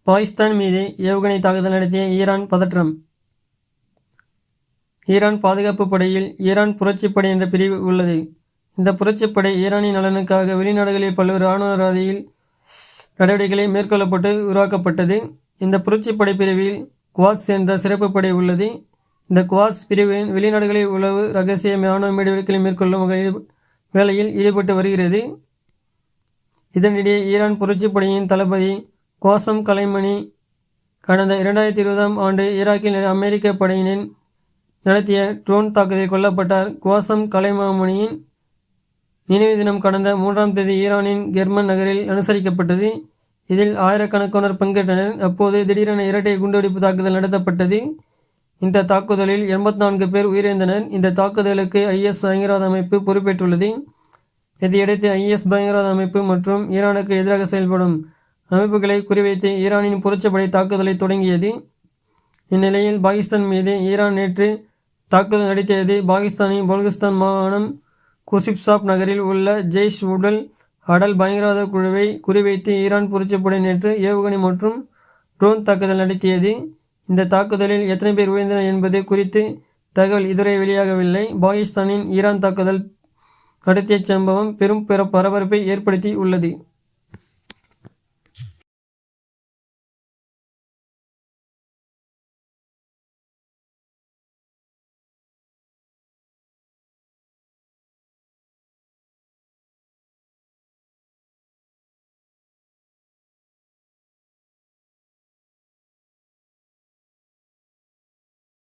பாகிஸ்தான் மீது ஏவுகணை தாக்குதல் நடத்திய ஈரான் பதற்றம். ஈரான் பாதுகாப்பு படையில் ஈரான் புரட்சிப்படை என்ற பிரிவு உள்ளது. இந்த புரட்சிப்படை ஈரானின் நலனுக்காக வெளிநாடுகளில் பல்வேறு இராணுவ ரீதியில் நடவடிக்கைகளை மேற்கொள்ளப்பட்டு உருவாக்கப்பட்டது. இந்த புரட்சிப்படை பிரிவில் குவாட்ஸ் என்ற சிறப்பு படை உள்ளது. இந்த குவாட்ஸ் பிரிவின் வெளிநாடுகளில் உளவு இரகசிய இராணுவ நடவடிக்கைகளை மேற்கொள்ளும் வேலையில் ஈடுபட்டு வருகிறது. இதனிடையே ஈரான் புரட்சிப்படையின் தளபதி குவாசம் கலைமணி கடந்த 2020ஆம் ஆண்டு ஈராக்கில் அமெரிக்க படையினர் நடத்திய ட்ரோன் தாக்குதலில் கொல்லப்பட்டார். குவாசம் கலைமாமணியின் நினைவு தினம் கடந்த 3ஆம் தேதி ஈரானின் கெர்மன் நகரில் அனுசரிக்கப்பட்டது. இதில் ஆயிரக்கணக்கானோர் பங்கேற்றனர். அப்போது திடீரென இரட்டை குண்டுவெடிப்பு தாக்குதல் நடத்தப்பட்டது. இந்த தாக்குதலில் 84 பேர் உயிரிழந்தனர். இந்த தாக்குதலுக்கு ஐஎஸ் பயங்கரவாத அமைப்பு பொறுப்பேற்றுள்ளது. இதையடுத்து ஐஎஸ் பயங்கரவாத அமைப்பு மற்றும் ஈரானுக்கு எதிராக செயல்படும் அமைப்புகளை குறிவைத்து ஈரானின் புரட்சிப்படை தாக்குதலை தொடங்கியது. இந்நிலையில் பாகிஸ்தான் மீது ஈரான் நேற்று தாக்குதல் நடத்தியது. பாகிஸ்தானின் பலுகிஸ்தான் மாகாணம் குசிப்சாப் நகரில் உள்ள ஜெய்ஷ் உல் அடல் பயங்கரவாத குழுவை குறிவைத்து ஈரான் புரட்சிப்படை நேற்று ஏவுகணை மற்றும் ட்ரோன் தாக்குதல் நடத்தியது. இந்த தாக்குதலில் எத்தனை பேர் உயிர்ந்தனர் என்பது குறித்து தகவல் இதுவரை வெளியாகவில்லை. பாகிஸ்தானின் ஈரான் தாக்குதல் நடத்திய சம்பவம் பெரும் பரபரப்பை ஏற்படுத்தி உள்ளது.